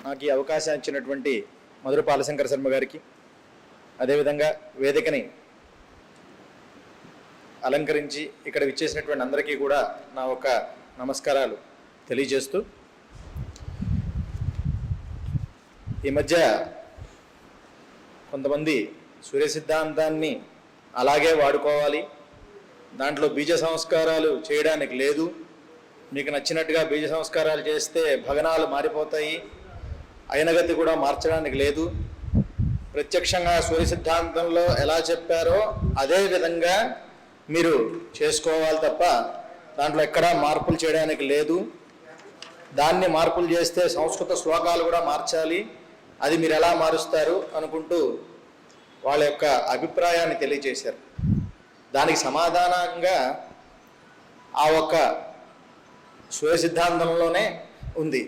నాకు ఈ అవకాశం ఇచ్చినటువంటి మధుర పాలశంకర శర్మ గారికి, అదేవిధంగా వేదికని అలంకరించి ఇక్కడ విచ్చేసినటువంటి అందరికీ కూడా నా ఒక నమస్కారాలు తెలియజేస్తూ, ఈ మధ్య కొంతమంది సూర్య సిద్ధాంతాన్ని అలాగే వాడుకోవాలి, దాంట్లో బీజ సంస్కారాలు చేయడానికి లేదు, మీకు నచ్చినట్టుగా బీజ సంస్కారాలు చేస్తే భగనాలు మారిపోతాయి, అయినగతి కూడా మార్చడానికి లేదు, ప్రత్యక్షంగా సూర్య సిద్ధాంతంలో ఎలా చెప్పారో అదే విధంగా మీరు చేసుకోవాలి తప్ప దాంట్లో ఎక్కడా మార్పులు చేయడానికి లేదు, దాన్ని మార్పులు చేస్తే సంస్కృత శ్లోకాలు కూడా మార్చాలి, అది మీరు ఎలా మారుస్తారు అనుకుంటూ వాళ్ళ యొక్క అభిప్రాయాన్ని తెలియజేశారు. దానికి సమాధానంగా ఆ ఒక్క సూర్య సిద్ధాంతంలోనే ఉంది.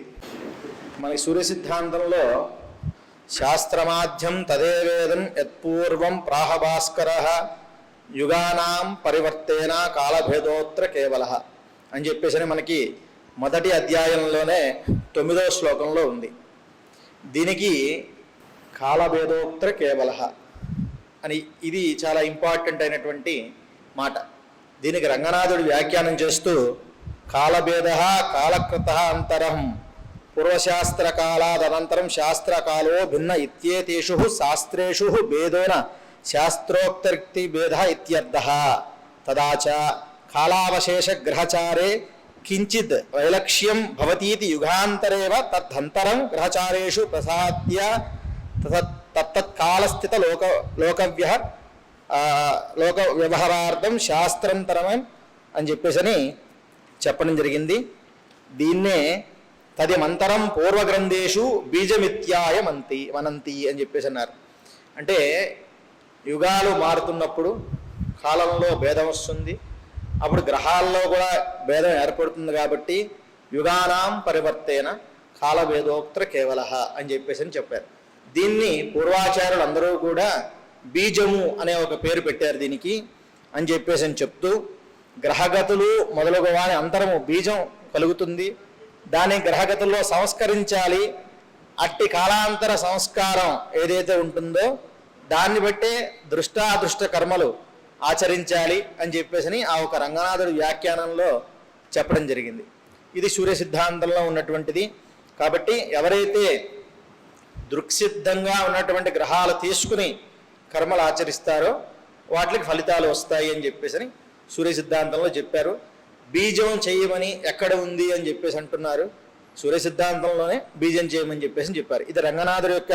మనకి సూర్య సిద్ధాంతంలో శాస్త్రమాధ్యం తదేవేదం యత్పూర్వం ప్రాహభాస్కర యుగానాం పరివర్తేన కాలభేదోత్ర కేవల అని చెప్పేసి మనకి మొదటి అధ్యాయంలోనే 9వ శ్లోకంలో ఉంది. దీనికి కాలభేదోత్ర కేవల అని ఇది చాలా ఇంపార్టెంట్ అయినటువంటి మాట. దీనికి రంగనాథుడు వ్యాఖ్యానం చేస్తూ కాలభేద కాలకృత అంతరం పూర్వశాస్త్రకాలాదనంతరం శాస్త్రకాలో భిన్న ఇత్యేతేషు శాస్త్రేషు భేదోన శాస్త్రోక్తరిక్తి భేద ఇత్యర్థః. తదాచ కాలావశేష గ్రహచారే కించిత్ వైలక్ష్యం భవతీతి యుగాంతరేవ తద్ధంతరం గ్రహచారేషు ప్రసాద్య తత్తత్కాలస్థిత లోక వ్యవహారార్థం శాస్త్రంతరం అని చెప్పేసి చెప్పడం జరిగింది. దీన్నే తదిమంతరం పూర్వగ్రంథేషు బీజమిత్యాయ వనంతి అని చెప్పేసి అన్నారు. అంటే యుగాలు మారుతున్నప్పుడు కాలంలో భేదం వస్తుంది, అప్పుడు గ్రహాల్లో కూడా భేదం ఏర్పడుతుంది, కాబట్టి యుగానాం పరివర్తేన కాలభేదోక్త కేవల అని చెప్పేసి చెప్పారు. దీన్ని పూర్వాచార్యులు అందరూ కూడా బీజము అనే ఒక పేరు పెట్టారు దీనికి అని చెప్పేసి చెప్తూ, గ్రహగతులు మొదలగు వాని అంతరము బీజం కలుగుతుంది, దాని గ్రహగతుల్లో సంస్కరించాలి, అట్టి కాలాంతర సంస్కారం ఏదైతే ఉంటుందో దాన్ని బట్టే దృష్టాదృష్ట కర్మలు ఆచరించాలి అని చెప్పేసి ఆ ఒక రంగనాథుడి వ్యాఖ్యానంలో చెప్పడం జరిగింది. ఇది సూర్య సిద్ధాంతంలో ఉన్నటువంటిది. కాబట్టి ఎవరైతే దృక్సిద్ధంగా ఉన్నటువంటి గ్రహాలు తీసుకుని కర్మలు ఆచరిస్తారో వాటికి ఫలితాలు వస్తాయి అని చెప్పేసి సూర్య సిద్ధాంతంలో చెప్పారు. బీజం చేయమని ఎక్కడ ఉంది అని చెప్పేసి అంటున్నారు, సూర్య సిద్ధాంతంలోనే బీజం చేయమని చెప్పేసి చెప్పారు. ఇది రంగనాథుడి యొక్క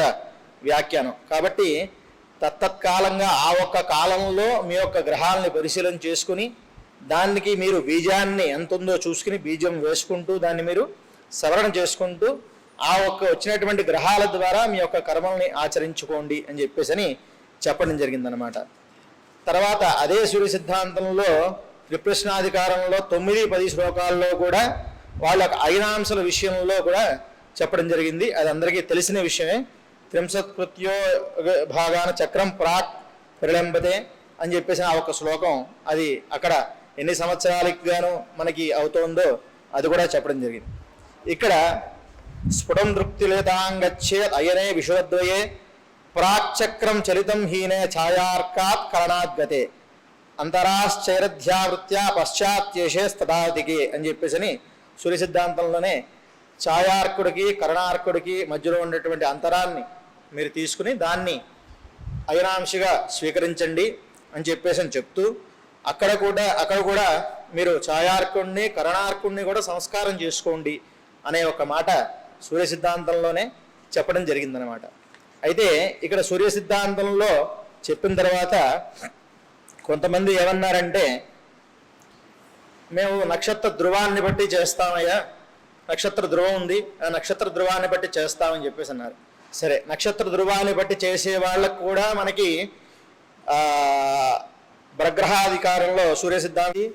వ్యాఖ్యానం. కాబట్టి తత్తత్కాలంగా ఆ ఒక్క కాలంలో మీ యొక్క గ్రహాలని పరిశీలన చేసుకుని దానికి మీరు బీజాన్ని ఎంత ఉందో చూసుకుని బీజం వేసుకుంటూ దాన్ని మీరు సవరణ చేసుకుంటూ ఆ ఒక్క వచ్చినటువంటి గ్రహాల ద్వారా మీ యొక్క కర్మల్ని ఆచరించుకోండి అని చెప్పేసి చెప్పడం జరిగిందనమాట. తర్వాత అదే సూర్య సిద్ధాంతంలో త్రిప్రశ్నాధికారంలో 9-10 శ్లోకాల్లో కూడా వాళ్ళ అయినాంశాల విషయంలో కూడా చెప్పడం జరిగింది. అది అందరికీ తెలిసిన విషయమే. త్రింశత్కృత్యో భాగాన చక్రం ప్రాక్ ప్రళంబతే అని చెప్పేసి ఆ ఒక శ్లోకం, అది అక్కడ ఎన్ని సంవత్సరాలకు గాను మనకి అవుతోందో అది కూడా చెప్పడం జరిగింది. ఇక్కడ స్ఫుటం దృక్తిలేతాంగచ్చే అయనే విశ్వద్వయే ప్రాక్చక్రం చలితం హీనే ఛాయార్కాత్ కరణాద్గతే అంతరాశ్చైరధ్యావృత్యా పశ్చాత్యేషే స్తదాదికే అని చెప్పేసి సూర్య సిద్ధాంతంలోనే ఛాయార్కుడికి కరణార్కుడికి మధ్యలో ఉండేటువంటి అంతరాన్ని మీరు తీసుకుని దాన్ని అయనాంశగా స్వీకరించండి అని చెప్పేసి చెప్తూ అక్కడ కూడా మీరు ఛాయార్కుడిని కరణార్కుడిని కూడా సంస్కారం చేసుకోండి అనే ఒక మాట సూర్య సిద్ధాంతంలోనే చెప్పడం జరిగిందనమాట. అయితే ఇక్కడ సూర్య సిద్ధాంతంలో చెప్పిన తర్వాత కొంతమంది ఏమన్నారంటే, మేము నక్షత్ర ధ్రువాన్ని బట్టి చేస్తామయ్యా, నక్షత్ర ధ్రువం ఉంది, ఆ నక్షత్ర ధ్రువాన్ని బట్టి చేస్తామని చెప్పేసి అన్నారు. సరే, నక్షత్ర ధ్రువాన్ని బట్టి చేసే వాళ్ళకు కూడా మనకి భ్రగ్రహాధికారంలో సూర్య సిద్ధాంతి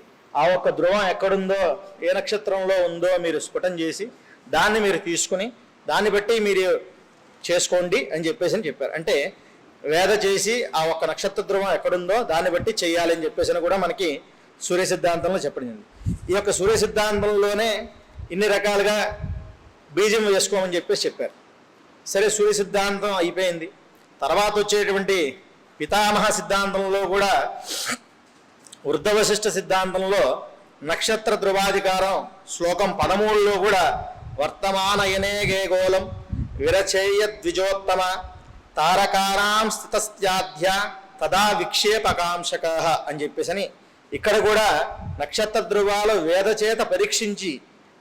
ఆ ఒక్క ధ్రువం ఎక్కడుందో ఏ నక్షత్రంలో ఉందో మీరు స్ఫుటం చేసి దాన్ని మీరు తీసుకుని దాన్ని బట్టి మీరు చేసుకోండి అని చెప్పేసి చెప్పారు. అంటే వేద చేసి ఆ ఒక్క నక్షత్ర ధ్రువం ఎక్కడుందో దాన్ని బట్టి చేయాలని చెప్పేసి కూడా మనకి సూర్య సిద్ధాంతంలో చెప్పడం. ఈ యొక్క సూర్య సిద్ధాంతంలోనే ఇన్ని రకాలుగా బీజం వేసుకోమని చెప్పేసి చెప్పారు. సరే, సూర్య సిద్ధాంతం అయిపోయింది. తర్వాత వచ్చేటువంటి పితామహ సిద్ధాంతంలో కూడా వృద్ధవశిష్ట సిద్ధాంతంలో నక్షత్ర ధ్రువాధికారం శ్లోకం 13లో కూడా వర్తమానయనే గేగోళం విరచేయ ద్విజోత్తమ తారకానాం స్థితస్త్యాధ్య తదా విక్షేపకాంశక అని చెప్పేసి ఇక్కడ కూడా నక్షత్ర ధ్రువాలు వేద చేత పరీక్షించి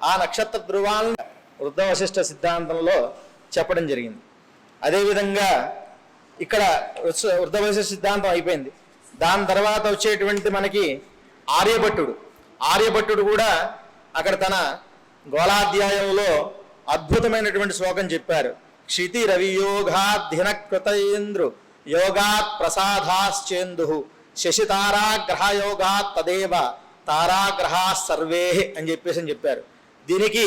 ఆ నక్షత్ర ధ్రువాలను వృద్ధవశిష్ట సిద్ధాంతంలో చెప్పడం జరిగింది. అదేవిధంగా ఇక్కడ వృద్ధవశిష్ట సిద్ధాంతం అయిపోయింది. దాని తర్వాత వచ్చేటువంటి మనకి ఆర్యభట్టుడు కూడా అక్కడ తన గోళాధ్యాయంలో అద్భుతమైనటువంటి శ్లోకం చెప్పారు. క్షితి రవియోగాధినకృతేంద్రు యోగాత్ ప్రసాదాశ్చేందు శశితారాగ్రహయోగాత్ తదేవ తారాగ్రహా సర్వే అని చెప్పారు. దీనికి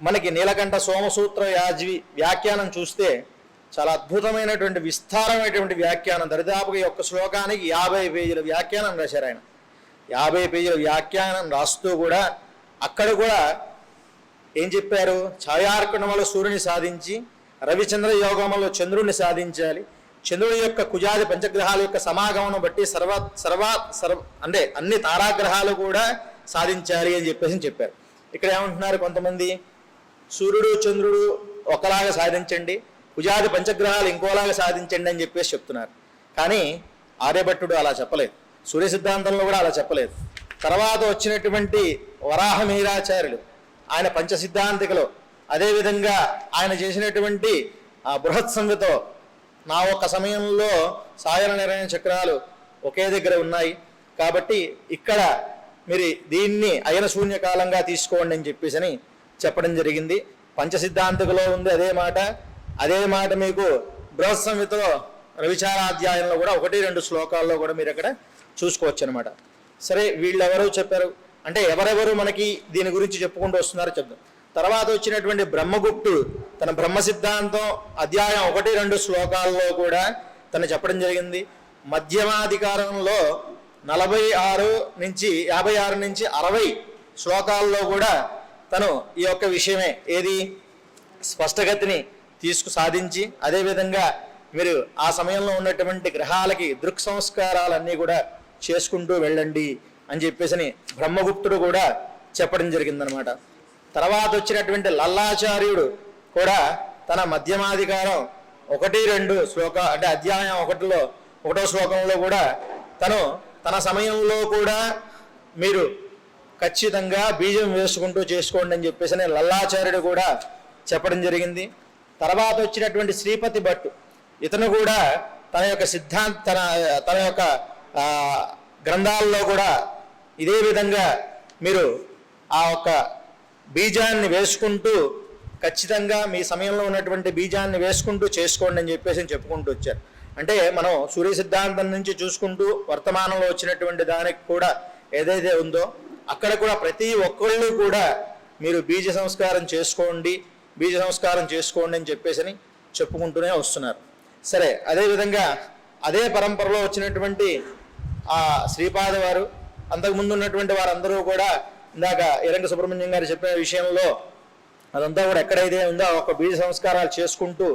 మనకి నీలకంఠ సోమసూత్ర యాజ్వి వ్యాఖ్యానం చూస్తే చాలా అద్భుతమైనటువంటి విస్తారమైనటువంటి వ్యాఖ్యానం. దరిదాపుగా ఈ ఒక్క శ్లోకానికి 50 పేజీల వ్యాఖ్యానం రాశారు ఆయన. 50 పేజీల వ్యాఖ్యానం రాస్తూ కూడా అక్కడ కూడా ఏం చెప్పారు? ఛాయార్కణంలో సూర్యుని సాధించి రవిచంద్ర యోగంలో చంద్రుడిని సాధించాలి. చంద్రుడి యొక్క కుజాది పంచగ్రహాల యొక్క సమాగమనం బట్టి అంటే అన్ని తారాగ్రహాలు కూడా సాధించాలి అని చెప్పారు. ఇక్కడ ఏమంటున్నారు కొంతమంది, సూర్యుడు చంద్రుడు ఒకలాగా సాధించండి, కుజాది పంచగ్రహాలు ఇంకోలాగా సాధించండి అని చెప్తున్నారు. కానీ ఆర్యభట్టుడు అలా చెప్పలేదు, సూర్య సిద్ధాంతంలో కూడా అలా చెప్పలేదు. తర్వాత వచ్చినటువంటి వరాహమీరాచార్యులు ఆయన పంచసిద్ధాంతికలో, అదేవిధంగా ఆయన చేసినటువంటి బృహత్ సంహితో నా ఒక్క సమయంలో సాయన నిర్ణయ చక్రాలు ఒకే దగ్గర ఉన్నాయి కాబట్టి ఇక్కడ మీరు దీన్ని అయన శూన్యకాలంగా తీసుకోండి అని చెప్పడం జరిగింది. పంచసిద్ధాంతికలో ఉంది అదే మాట మీకు బృహత్ సంహితలో రవిచారాధ్యాయంలో కూడా 1-2 శ్లోకాల్లో కూడా మీరు అక్కడ చూసుకోవచ్చు అనమాట. సరే, వీళ్ళు ఎవరు చెప్పారు అంటే ఎవరెవరు మనకి దీని గురించి చెప్పుకుంటూ వస్తున్నారో చెప్తాం. తర్వాత వచ్చినటువంటి బ్రహ్మగుప్తుడు తన బ్రహ్మ సిద్ధాంతం అధ్యాయం 1-2 శ్లోకాల్లో కూడా తను చెప్పడం జరిగింది. మధ్యమాధికారంలో 56 నుంచి 60 శ్లోకాల్లో కూడా తను ఈ యొక్క విషయమే ఏది స్పష్టగతిని సాధించి, అదేవిధంగా మీరు ఆ సమయంలో ఉన్నటువంటి గ్రహాలకి దృక్ సంస్కారాలన్నీ కూడా చేసుకుంటూ వెళ్ళండి అని బ్రహ్మగుప్తుడు కూడా చెప్పడం జరిగిందనమాట. తర్వాత వచ్చినటువంటి లల్లాచార్యుడు కూడా తన మధ్యమాధికారం 1-2 అంటే అధ్యాయం 1వ శ్లోకంలో కూడా తన సమయంలో కూడా మీరు ఖచ్చితంగా బీజం వేసుకుంటూ చేసుకోండి అని లల్లాచార్యుడు కూడా చెప్పడం జరిగింది. తర్వాత వచ్చినటువంటి శ్రీపతి భట్టు ఇతను కూడా తన యొక్క తన యొక్క గ్రంథాల్లో కూడా ఇదే విధంగా మీరు ఆ ఒక్క బీజాన్ని వేసుకుంటూ ఖచ్చితంగా మీ సమయంలో ఉన్నటువంటి బీజాన్ని వేసుకుంటూ చేసుకోండి అని చెప్పుకుంటూ వచ్చారు. అంటే మనం సూర్య సిద్ధాంతం నుంచి చూసుకుంటూ వర్తమానంలో వచ్చినటువంటి దానికి కూడా ఏదైతే ఉందో అక్కడ కూడా ప్రతి ఒక్కళ్ళు కూడా మీరు బీజ సంస్కారం చేసుకోండి అని చెప్పుకుంటూనే వస్తున్నారు. సరే, అదేవిధంగా అదే పరంపరలో వచ్చినటువంటి ఆ శ్రీపాద వారు, అంతకుముందు ఉన్నటువంటి వారందరూ కూడా ఇందాక ఎరంగ సుబ్రహ్మణ్యం గారు చెప్పిన విషయంలో అదంతా కూడా ఎక్కడైతే ఉందో ఒక బీజ సంస్కారాలు చేసుకుంటూ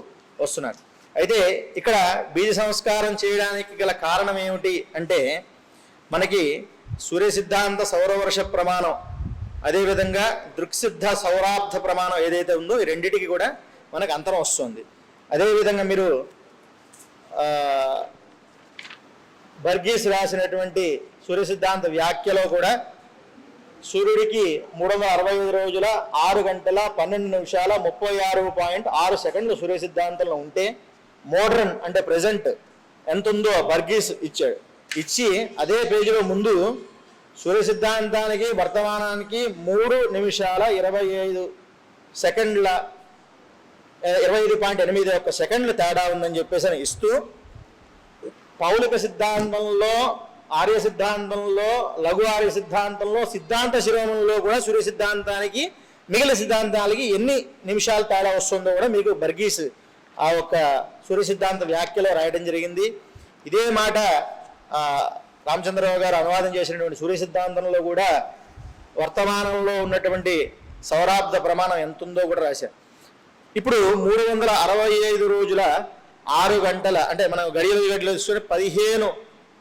వస్తున్నారు. అయితే ఇక్కడ బీజ సంస్కారం చేయడానికి గల కారణం ఏమిటి అంటే మనకి సూర్య సిద్ధాంత సౌరవర్ష ప్రమాణం, అదేవిధంగా దృక్సిద్ధ సౌరాబ్ధ ప్రమాణం ఏదైతే ఉందో ఈ రెండింటికి కూడా మనకు అంతరం వస్తుంది. అదేవిధంగా మీరు బర్గీస్ రాసినటువంటి సూర్య సిద్ధాంత వ్యాఖ్యలో కూడా సూర్యుడికి 365 రోజుల 6 గంటల 12 నిమిషాల 36.6 సెకండ్లు సూర్య సిద్ధాంతంలో ఉంటే మోడర్న్ అంటే ప్రజెంట్ ఎంత ఉందో బర్గీస్ ఇచ్చి అదే పేజీలో ముందు సూర్య సిద్ధాంతానికి వర్తమానానికి 3 నిమిషాల 25 సెకండ్ల 25.81 సెకండ్లు తేడా ఉందని ఇస్తూ పౌలిక సిద్ధాంతంలో, ఆర్య సిద్ధాంతంలో, లఘు ఆర్య సిద్ధాంతంలో, సిద్ధాంత శిరోమణిలో కూడా సూర్య సిద్ధాంతానికి మిగిలిన సిద్ధాంతాలకి ఎన్ని నిమిషాలు తేడా వస్తుందో కూడా మీకు బర్గీస్ ఆ ఒక్క సూర్య సిద్ధాంత వ్యాఖ్యలో రాయడం జరిగింది. ఇదే మాట రామచంద్రరావు గారు అనువాదం చేసినటువంటి సూర్య సిద్ధాంతంలో కూడా వర్తమానంలో ఉన్నటువంటి సౌరాబ్ద ప్రమాణం ఎంత ఉందో కూడా రాశారు. ఇప్పుడు 365 రోజుల 6 గంటల అంటే మనం గడియలు చూస్తే 15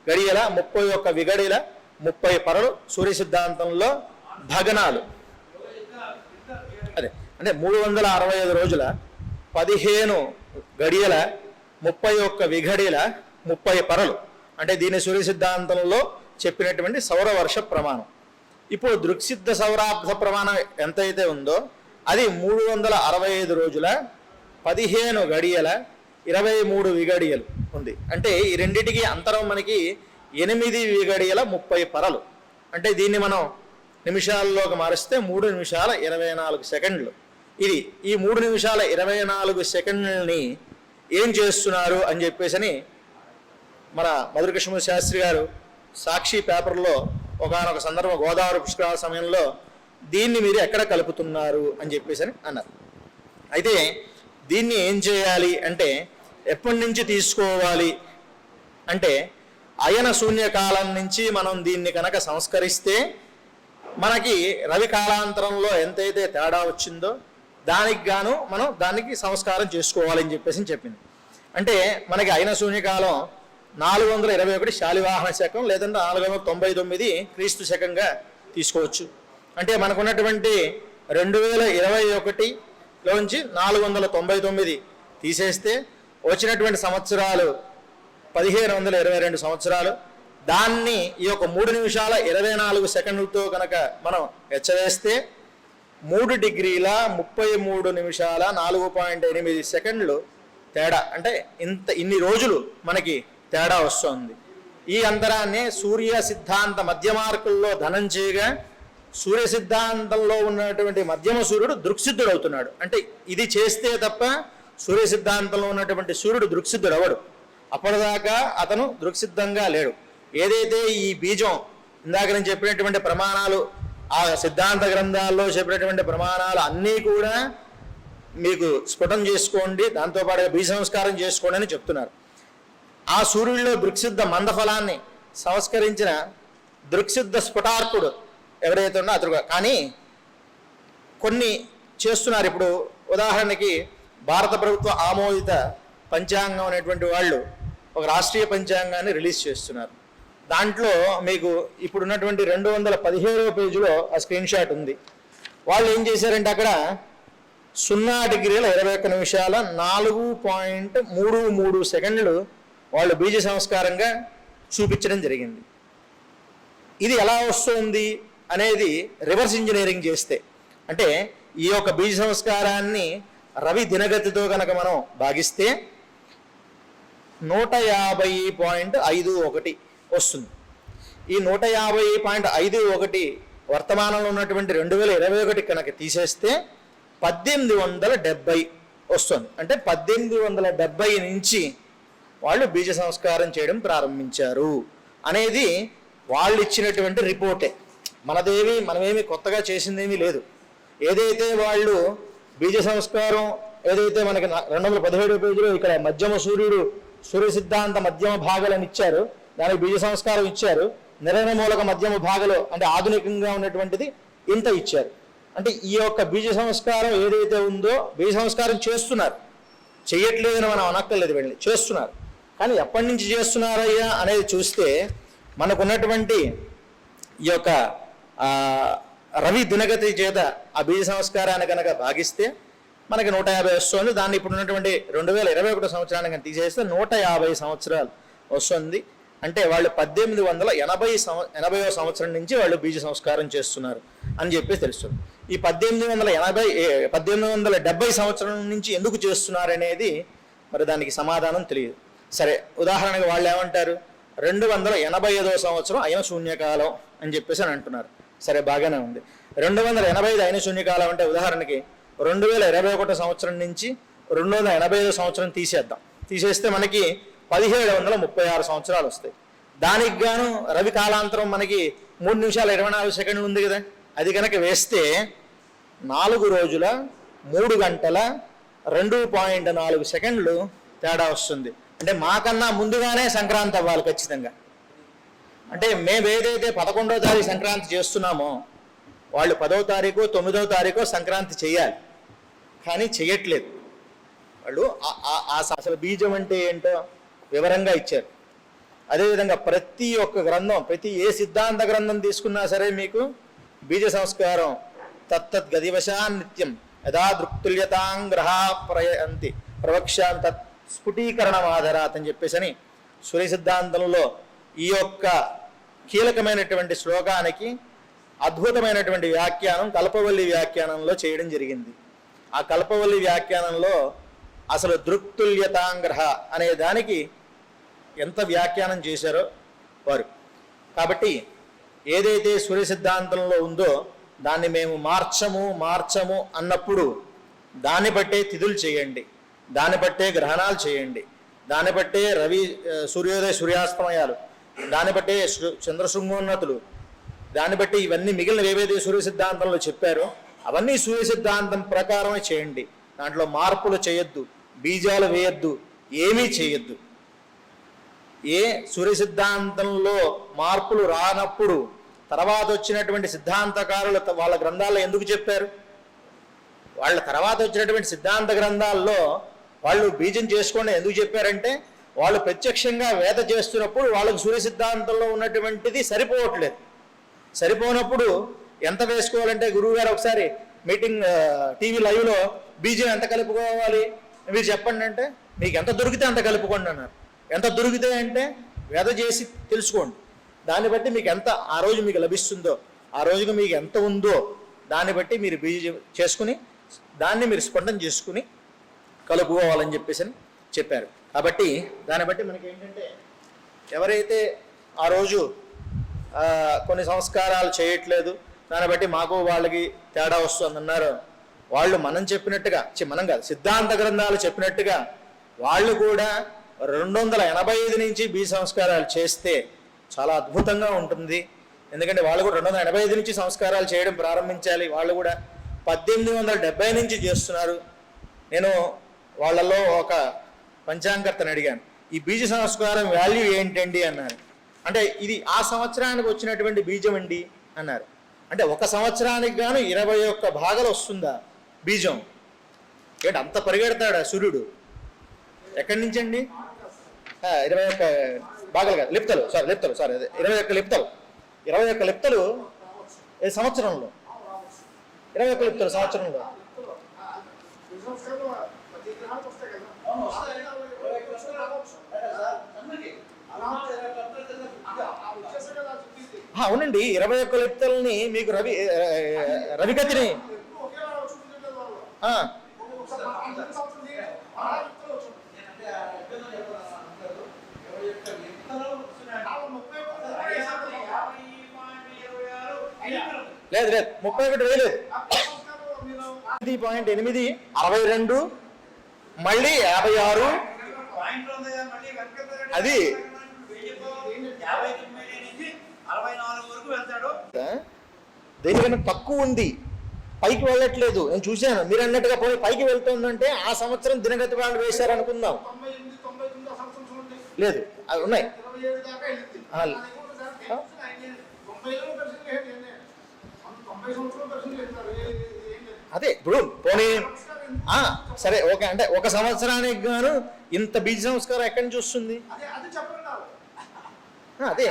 గడియల 31 విగడిల 30 పరలు సూర్య సిద్ధాంతంలో భగనాలు. అదే అంటే 365 రోజుల 15 గడియల 31 విఘడిల 30 పరలు అంటే దీని సూర్య సిద్ధాంతంలో చెప్పినటువంటి సౌరవర్ష ప్రమాణం. ఇప్పుడు దృక్సిద్ధ సౌరాబ్ధ ప్రమాణం ఎంతైతే ఉందో అది 365 రోజుల 15 గడియల 23 విగడియలు ఉంది. అంటే ఈ రెండింటికి అంతరం మనకి 8 విగడియల 30 పరలు. అంటే దీన్ని మనం నిమిషాల్లోకి మారిస్తే 3 నిమిషాల 24 సెకండ్లు. ఇది ఈ 3 నిమిషాల 24 సెకండ్లని ఏం చేస్తున్నారు అని చెప్పేసి మన మధుర కృష్ణమూర్తి శాస్త్రి గారు సాక్షి పేపర్లో ఒకానొక సందర్భం గోదావరి పుష్కరాల సమయంలో దీన్ని మీరు ఎక్కడ కలుపుతున్నారు అని చెప్పేసి అన్నారు. అయితే దీన్ని ఏం చేయాలి అంటే ఎప్పటి నుంచి తీసుకోవాలి అంటే అయన శూన్యకాలం నుంచి మనం దీన్ని కనుక సంస్కరిస్తే మనకి రవి కాలాంతరంలో ఎంతైతే తేడా వచ్చిందో దానికి గాను మనం దానికి సంస్కారం చేసుకోవాలని చెప్పేసి చెప్పింది. అంటే మనకి అయన శూన్యకాలం 421 శాలివాహన శకం లేదంటే 499 క్రీస్తు శకంగా తీసుకోవచ్చు. అంటే మనకున్నటువంటి 2021లోంచి 499 తీసేస్తే వచ్చినటువంటి సంవత్సరాలు 1522 సంవత్సరాలు. దాన్ని ఈ యొక్క 3 నిమిషాల 24 సెకండ్లతో కనుక మనం హెచ్చవేస్తే 3 డిగ్రీల 33 నిమిషాల 4.8 సెకండ్లు తేడా. అంటే ఇన్ని రోజులు మనకి తేడా వస్తుంది. ఈ అంతరాన్ని సూర్య సిద్ధాంత మధ్య మార్కుల్లో ధనంజయగా సూర్య సిద్ధాంతంలో ఉన్నటువంటి మధ్యమ సూర్యుడు దృక్సిద్ధుడు అవుతున్నాడు. అంటే ఇది చేస్తే తప్ప సూర్య సిద్ధాంతంలో ఉన్నటువంటి సూర్యుడు దృక్సిద్ధుడు అవడు. అప్పటిదాకా అతను దృక్సిద్ధంగా లేడు. ఏదైతే ఈ బీజం ఇందాక నేను చెప్పినటువంటి ప్రమాణాలు ఆ సిద్ధాంత గ్రంథాల్లో చెప్పినటువంటి ప్రమాణాలు అన్నీ కూడా మీకు స్ఫుటం చేసుకోండి, దాంతోపాటుగా బీజ సంస్కారం చేసుకోండి అని చెప్తున్నారు. ఆ సూర్యుడిలో దృక్సిద్ధ మందఫలాన్ని సంస్కరించిన దృక్సిద్ధ స్ఫుటార్కుడు ఎవరైతే ఉన్నా అతడు. కానీ కొన్ని చేస్తున్నారు. ఇప్పుడు ఉదాహరణకి భారత ప్రభుత్వ ఆమోదిత పంచాంగం అనేటువంటి వాళ్ళు ఒక రాష్ట్రీయ పంచాంగాన్ని రిలీజ్ చేస్తున్నారు. దాంట్లో మీకు ఇప్పుడున్నటువంటి 217వ పేజీలో ఆ స్క్రీన్ షాట్ ఉంది. వాళ్ళు ఏం చేశారంటే అక్కడ 0 డిగ్రీల 21 నిమిషాల 4.33 సెకండ్లు వాళ్ళు బీజ సంస్కారంగా చూపించడం జరిగింది. ఇది ఎలా వస్తుంది అనేది రివర్స్ ఇంజనీరింగ్ చేస్తే అంటే ఈ యొక్క బీజ సంస్కారాన్ని రవి దినగతితో కనుక మనం భాగిస్తే 150.51 వస్తుంది. ఈ 150.51 వర్తమానంలో ఉన్నటువంటి 2021 కనుక తీసేస్తే 1870 వస్తుంది. అంటే 1870 నుంచి వాళ్ళు బీజ సంస్కారం చేయడం ప్రారంభించారు అనేది వాళ్ళు ఇచ్చినటువంటి రిపోర్టే. మనమేమి కొత్తగా చేసిందేమీ లేదు. ఏదైతే వాళ్ళు బీజ సంస్కారం ఏదైతే మనకి 217 పేజీలో ఇక్కడ మధ్యమ సూర్యుడు సూర్య సిద్ధాంత మధ్యమ భాగాలను ఇచ్చారు, దానికి బీజ సంస్కారం ఇచ్చారు. నిర్ణయ మూలక మధ్యమ భాగలో అంటే ఆధునికంగా ఉన్నటువంటిది ఇంత ఇచ్చారు. అంటే ఈ యొక్క బీజ సంస్కారం ఏదైతే ఉందో బీజ సంస్కారం చేస్తున్నారు, చెయ్యట్లేదని మనం అనక్కర్లేదు, వెళ్ళి చేస్తున్నారు. కానీ ఎప్పటి నుంచి చేస్తున్నారయ్యా అనేది చూస్తే మనకున్నటువంటి ఈ యొక్క రవి దినగతి చేత ఆ బీజ సంస్కారాన్ని కనుక భాగిస్తే మనకి 150 వస్తుంది. దాన్ని ఇప్పుడు ఉన్నటువంటి 2021 సంవత్సరాన్ని కనుక తీసేస్తే 150 సంవత్సరాలు వస్తుంది. అంటే వాళ్ళు 1880వ సంవత్సరం నుంచి వాళ్ళు బీజ సంస్కారం చేస్తున్నారు అని చెప్పి తెలుస్తుంది. ఈ 1870 సంవత్సరం నుంచి ఎందుకు చేస్తున్నారు అనేది మరి దానికి సమాధానం తెలియదు. సరే, ఉదాహరణకు వాళ్ళు ఏమంటారు, 285వ సంవత్సరం అయిన శూన్యకాలం అని చెప్పేసి అని అంటున్నారు. సరే, బాగానే ఉంది. 285 అయిన శూన్యకాలం అంటే ఉదాహరణకి 2021 సంవత్సరం నుంచి 285వ సంవత్సరం తీసేస్తే మనకి 1736 సంవత్సరాలు వస్తాయి. దానికి గాను రవి కాలాంతరం మనకి 3 నిమిషాల 24 సెకండ్లు ఉంది కదా, అది కనుక వేస్తే 4 రోజుల 3 గంటల 2.4 సెకండ్లు తేడా వస్తుంది. అంటే మాకన్నా ముందుగానే సంక్రాంతి అవ్వాలి ఖచ్చితంగా. అంటే మేము ఏదైతే 11వ తారీఖు సంక్రాంతి చేస్తున్నామో వాళ్ళు 10వ తారీఖు 9వ తారీఖు సంక్రాంతి చేయాలి, కానీ చెయ్యట్లేదు. వాళ్ళు అసలు బీజం అంటే ఏంటో వివరంగా ఇచ్చారు. అదేవిధంగా ప్రతి ఒక్క గ్రంథం, ప్రతి ఏ సిద్ధాంత గ్రంథం తీసుకున్నా సరే మీకు బీజ సంస్కారం తత్తద్ గదివశాన్ నిత్యం యథా దృక్తుల్యతాంగ్రహా ప్రయంతి ప్రవక్ష్యాం తత్ స్ఫుటీకరణమాధరాత్ అని చెప్పేసి సూర్య సిద్ధాంతంలో ఈ యొక్క కీలకమైనటువంటి శ్లోకానికి అద్భుతమైనటువంటి వ్యాఖ్యానం కల్పవల్లి వ్యాఖ్యానంలో చేయడం జరిగింది. ఆ కల్పవల్లి వ్యాఖ్యానంలో అసలు దృక్తుల్యతాంగ్రహ అనే దానికి ఎంత వ్యాఖ్యానం చేశారో వారు. కాబట్టి ఏదైతే సూర్య సిద్ధాంతంలో ఉందో దాన్ని మేము మార్చము అన్నప్పుడు దాన్ని బట్టే తిథులు చేయండి, దాన్ని బట్టే గ్రహణాలు చేయండి, దాన్ని బట్టే సూర్యోదయ సూర్యాస్తమయాలు, దాన్ని బట్టే చంద్రశృంగోన్నతులు, దాన్ని బట్టి ఇవన్నీ మిగిలిన ఏవైతే సూర్య సిద్ధాంతంలో చెప్పారో అవన్నీ సూర్య సిద్ధాంతం ప్రకారమే చేయండి. దాంట్లో మార్పులు చేయొద్దు, బీజాలు వేయొద్దు, ఏమీ చేయొద్దు. ఏ సూర్య సిద్ధాంతంలో మార్పులు రానప్పుడు తర్వాత వచ్చినటువంటి సిద్ధాంతకారులు వాళ్ళ గ్రంథాల్లో ఎందుకు చెప్పారు? వాళ్ళ తర్వాత వచ్చినటువంటి సిద్ధాంత గ్రంథాల్లో వాళ్ళు బీజం చేసుకోండి ఎందుకు చెప్పారంటే వాళ్ళు ప్రత్యక్షంగా వేద చేస్తున్నప్పుడు వాళ్ళకు సూర్య సిద్ధాంతంలో ఉన్నటువంటిది సరిపోవట్లేదు. సరిపోనప్పుడు ఎంత వేసుకోవాలంటే గురువుగారు ఒకసారి మీటింగ్ టీవీ లైవ్లో బీజం ఎంత కలుపుకోవాలి మీరు చెప్పండి అంటే మీకు ఎంత దొరికితే అంత కలుపుకోండి అన్నారు. ఎంత దొరికితే అంటే వేద చేసి తెలుసుకోండి, దాన్ని బట్టి మీకు ఎంత ఆ రోజు మీకు లభిస్తుందో, ఆ రోజుకి మీకు ఎంత ఉందో దాన్ని బట్టి మీరు బీజం చేసుకుని దాన్ని మీరు స్పందన చేసుకుని కలుపుకోవాలని చెప్పేసి చెప్పారు. కాబట్టి దాన్ని బట్టి మనకి ఏంటంటే ఎవరైతే ఆ రోజు కొన్ని సంస్కారాలు చేయట్లేదు, దాన్ని బట్టి మాకు వాళ్ళకి తేడా వస్తుందన్నారో వాళ్ళు మనం చెప్పినట్టుగా మనం కాదు సిద్ధాంత గ్రంథాలు చెప్పినట్టుగా వాళ్ళు కూడా 285 నుంచి బీజ సంస్కారాలు చేస్తే చాలా అద్భుతంగా ఉంటుంది. ఎందుకంటే వాళ్ళు కూడా 285 నుంచి సంస్కారాలు చేయడం ప్రారంభించాలి. వాళ్ళు కూడా 1870 నుంచి చేస్తున్నారు. నేను వాళ్ళలో ఒక పంచాంగర్తను అడిగాను, ఈ బీజ సంస్కారం వాల్యూ ఏంటండి అన్నారు. అంటే ఇది ఆ సంవత్సరానికి వచ్చినటువంటి బీజం అండి అన్నారు. అంటే ఒక సంవత్సరానికి గాను 21 భాగాలు వస్తుందా బీజం? ఏంటి అంత పరిగెడతాడా సూర్యుడు? ఎక్కడి నుంచి అండి? 21 భాగాలు కాదు, లిప్తలు, అదే 21 లిప్తలు. 21 లిప్తలు సంవత్సరంలో, 21 లిప్తలు సంవత్సరంలో. అవునండి, 21 లిప్తల్ని మీకు రవిగతిని లేదు 31 వేలు 8.8 62 మళ్ళీ 56 అది దేనికన్నా తక్కువ ఉంది, పైకి వెళ్ళట్లేదు. నేను చూశాను మీరు అన్నట్టుగా పోయి పైకి వెళ్తుందంటే ఆ సంవత్సరం దినగతి వాళ్ళు వేశారు అనుకుందాం. లేదు అవి ఉన్నాయి. అదే ఇప్పుడు పోనీ సరే ఓకే అంటే ఒక సంవత్సరానికి గాను ఇంత బీజ సంస్కారం ఎక్కడి నుంచి వస్తుంది? అదే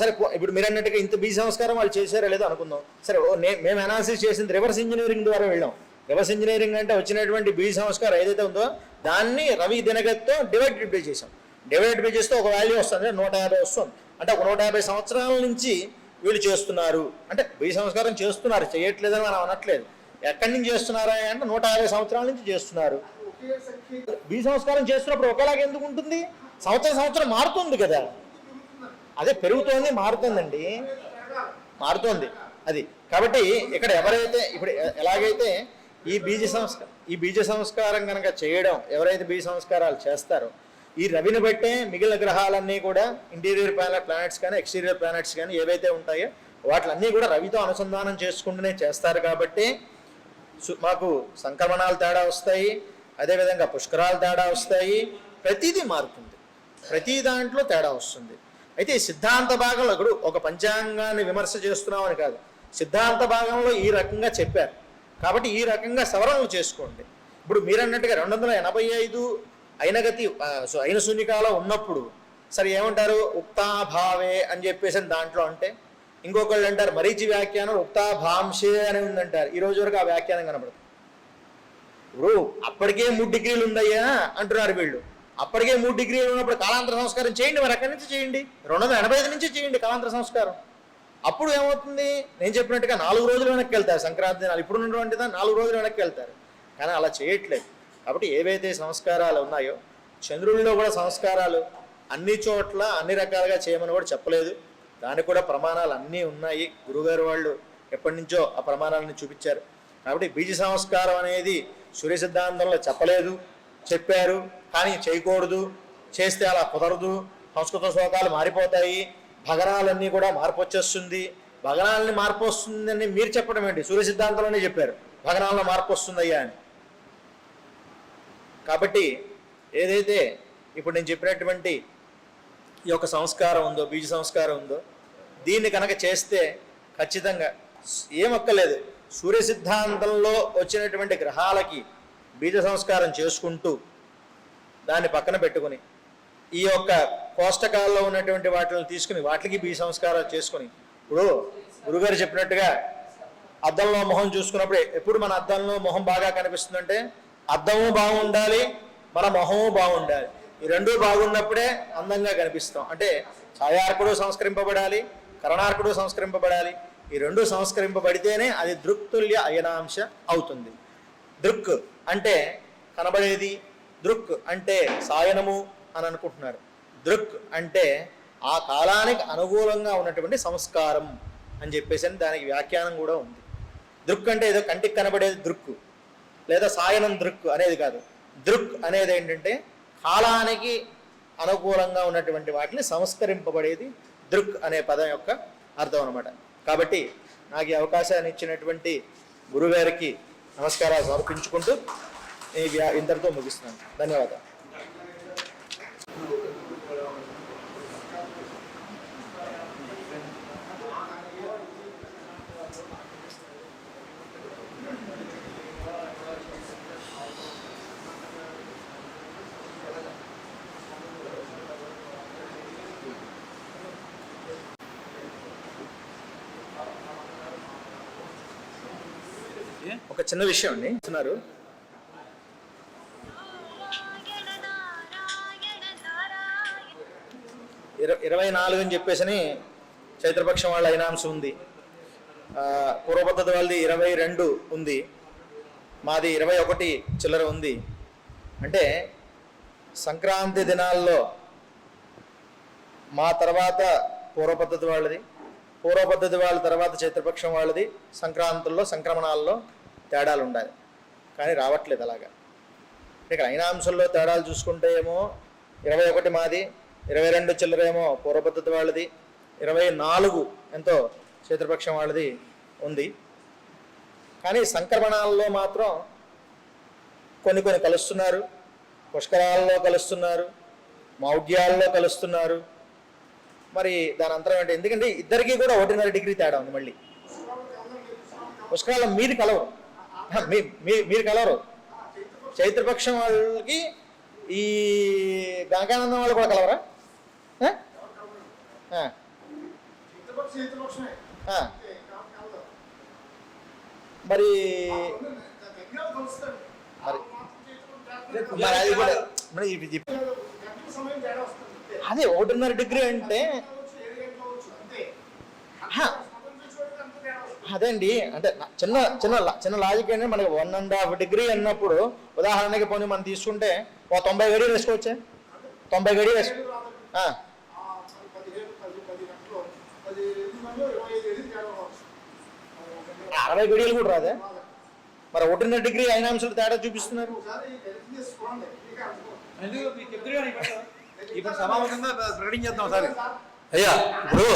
సరే ఇప్పుడు మీరు అన్నట్టుగా ఇంత బీజ సంస్కారం వాళ్ళు చేశారో లేదో అనుకుందాం. సరే మేము అనాలిసిస్ చేసింది రివర్స్ ఇంజనీరింగ్ ద్వారా వెళ్ళాం. రివర్స్ ఇంజనీరింగ్ అంటే వచ్చినటువంటి బీజ సంస్కారం ఏదైతే ఉందో దాన్ని రవి దినగతితో డివైడ్ బై చేసాం. డివైడ్ బై చేస్తే ఒక వాల్యూ వస్తుంది, 150 వస్తుంది. అంటే ఒక 150 సంవత్సరాల నుంచి వీళ్ళు చేస్తున్నారు. అంటే బీజ సంస్కారం చేస్తున్నారు, చేయట్లేదని మనం అనట్లేదు. ఎక్కడి నుంచి చేస్తున్నారా అంటే 150 సంవత్సరాల నుంచి చేస్తున్నారు. బీజ సంస్కారం చేస్తున్నప్పుడు ఒకలాగా ఎందుకు ఉంటుంది? సంవత్సరం మారుతుంది కదా. అదే పెరుగుతోంది, మారుతుందండి, మారుతోంది అది. కాబట్టి ఇక్కడ ఎవరైతే ఇప్పుడు ఎలాగైతే ఈ బీజ సంస్కారం కనుక చేయడం, ఎవరైతే బీజ సంస్కారాలు చేస్తారో ఈ రవిని బట్టే మిగిలిన గ్రహాలన్నీ కూడా ఇంటీరియర్ ప్లానెట్స్ కానీ ఎక్స్టీరియర్ ప్లానెట్స్ కానీ ఏవైతే ఉంటాయో వాటిలన్నీ కూడా రవితో అనుసంధానం చేసుకుంటూనే చేస్తారు. కాబట్టి మాకు సంక్రమణాలు తేడా వస్తాయి, అదేవిధంగా పుష్కరాలు తేడా వస్తాయి, ప్రతిదీ మారుతుంది, ప్రతి దాంట్లో తేడా వస్తుంది. అయితే సిద్ధాంత భాగంలో ఇప్పుడు ఒక పంచాంగాన్ని విమర్శ చేస్తున్నామని కాదు, సిద్ధాంత భాగంలో ఈ రకంగా చెప్పారు కాబట్టి ఈ రకంగా సవరణలు చేసుకోండి. ఇప్పుడు మీరు అన్నట్టుగా 285 అయినగతి అయిన శూన్యకాలం ఉన్నప్పుడు సరే ఏమంటారు ఉక్తాభావే అని చెప్పేసి దాంట్లో అంటే ఇంకొకళ్ళు అంటారు మరీచి వ్యాఖ్యానం ఉక్తాభాంశే అని ఉందంటారు. ఈ రోజు వరకు ఆ వ్యాఖ్యానం కనబడుతుంది. ఇప్పుడు అప్పటికే 3 డిగ్రీలు ఉందయ్యా అంటున్నారు వీళ్ళు. అప్పటికే 3 డిగ్రీలు ఉన్నప్పుడు కాలాంతర సంస్కారం చేయండి, మరి ఎక్కడి నుంచి చేయండి, 285 నుంచి చేయండి కాలాంతర సంస్కారం. అప్పుడు ఏమవుతుంది, నేను చెప్పినట్టుగా 4 రోజులు వెనక్కి వెళ్తారు. సంక్రాంతి దినాలు ఇప్పుడు ఉన్నటువంటిదా 4 రోజులు వెనక్కి వెళ్తారు. కానీ అలా చేయట్లేదు. కాబట్టి ఏవైతే సంస్కారాలు ఉన్నాయో చంద్రుల్లో కూడా సంస్కారాలు అన్ని చోట్ల అన్ని రకాలుగా చేయమని కూడా చెప్పలేదు. దానికి కూడా ప్రమాణాలు అన్నీ ఉన్నాయి. గురుగారు వాళ్ళు ఎప్పటి నుంచో ఆ ప్రమాణాలను చూపించారు. కాబట్టి బీజ సంస్కారం అనేది సూర్య సిద్ధాంతంలో చెప్పలేదు, చెప్పారు కానీ చేయకూడదు, చేస్తే అలా కుదరదు, సంస్కృత శ్లోకాలు మారిపోతాయి, భగనాలన్నీ కూడా మార్పు వచ్చేస్తుంది. భగనాలని మార్పు వస్తుందని మీరు చెప్పడం ఏంటి, సూర్య సిద్ధాంతంలోనే చెప్పారు భగనాలలో మార్పు వస్తుందయ్యా అని. కాబట్టి ఏదైతే ఇప్పుడు నేను చెప్పినటువంటి ఈ యొక్క సంస్కారం ఉందో, బీజ సంస్కారం ఉందో, దీన్ని కనుక చేస్తే ఖచ్చితంగా ఏమక్కలేదు, సూర్య సిద్ధాంతంలో వచ్చినటువంటి గ్రహాలకి బీజ సంస్కారం చేసుకుంటూ దాన్ని పక్కన పెట్టుకుని ఈ యొక్క కోష్టకాల్లో ఉన్నటువంటి వాటిని తీసుకుని వాటికి బీజ సంస్కారాలు చేసుకుని, ఇప్పుడు గురుగారు చెప్పినట్టుగా అద్దంలో మొహం చూసుకున్నప్పుడు ఎప్పుడు మన అద్దంలో మొహం బాగా కనిపిస్తుందంటే అద్దము బాగుండాలి, మన మొహము బాగుండాలి. ఈ రెండూ బాగున్నప్పుడే అందంగా కనిపిస్తాం. అంటే ఛాయార్కుడు సంస్కరింపబడాలి, కరణార్కుడు సంస్కరింపబడాలి. ఈ రెండు సంస్కరింపబడితేనే అది దృక్తుల్య అయనాంశ అవుతుంది. దృక్ అంటే కనబడేది, దృక్ అంటే సాయనము అని అనుకుంటున్నారు. దృక్ అంటే ఆ కాలానికి అనుకూలంగా ఉన్నటువంటి సంస్కారం అని చెప్పేసి దానికి వ్యాఖ్యానం కూడా ఉంది. దృక్ అంటే ఏదో కంటికి కనబడేది దృక్, లేదా సాయనం దృక్ అనేది కాదు. దృక్ అనేది ఏంటంటే కాలానికి అనుకూలంగా ఉన్నటువంటి వాటిని సంస్కరింపబడేది దృక్ అనే పదం యొక్క అర్థం అనమాట. కాబట్టి నాకు ఈ అవకాశాన్ని ఇచ్చినటువంటి గురుగారికి నమస్కారాలు సమర్పించుకుంటూ ఇంతటితో ముగిస్తున్నాను. ధన్యవాదాలు. ఒక చిన్న విషయం అండి అంటున్నారు, 24 అని చెప్పేసి చైత్రపక్షం వాళ్ళ అయినాంశం ఉంది. పూర్వపద్ధతి వాళ్ళది 22 ఉంది, మాది 21 చిల్లర ఉంది. అంటే సంక్రాంతి దినాల్లో మా తర్వాత పూర్వపద్ధతి వాళ్ళది, పూర్వపద్ధతి వాళ్ళ తర్వాత చైత్రపక్షం వాళ్ళది. సంక్రాంతుల్లో సంక్రమణాల్లో తేడాలు ఉండాలి, కానీ రావట్లేదు అలాగా. ఇక్కడ అయినాంశంలో తేడాలు చూసుకుంటే ఏమో 21 మాది, 22 చిల్లరేమో పూర్వపద్ధతి వాళ్ళది, 24 ఎంతో చైత్రపక్షం వాళ్ళది ఉంది. కానీ సంక్రమణాల్లో మాత్రం కొన్ని కలుస్తున్నారు, పుష్కరాల్లో కలుస్తున్నారు, మౌఢ్యాల్లో కలుస్తున్నారు. మరి దాని అంతరం ఏంటి? ఎందుకంటే ఇద్దరికీ కూడా 1.5 డిగ్రీ తేడా ఉంది. మళ్ళీ పుష్కరాల్లో మీది కలవరు, మీరు కలవరు. చైత్రపక్షం వాళ్ళకి ఈ గంగానందం వాళ్ళు కూడా కలవరా? మరి అది కూడా అదే 1.5 డిగ్రీ అంటే అదే అండి. అంటే చిన్న చిన్న చిన్న లాజిక్ అంటే మనకి 1.5 డిగ్రీ అన్నప్పుడు ఉదాహరణకి పోనీ మనం తీసుకుంటే 90 గడి వేసుకోవచ్చే, 90 గడి వేసుకో 60 గడియలు కూడా రాదే. మరి 1.5 డిగ్రీ అయినాంశాలు తేడా చూపిస్తున్నారు. ఇప్పుడు సమావేశంగా ప్రకటించేద్దాం సార్. అయ్యా ఇప్పుడు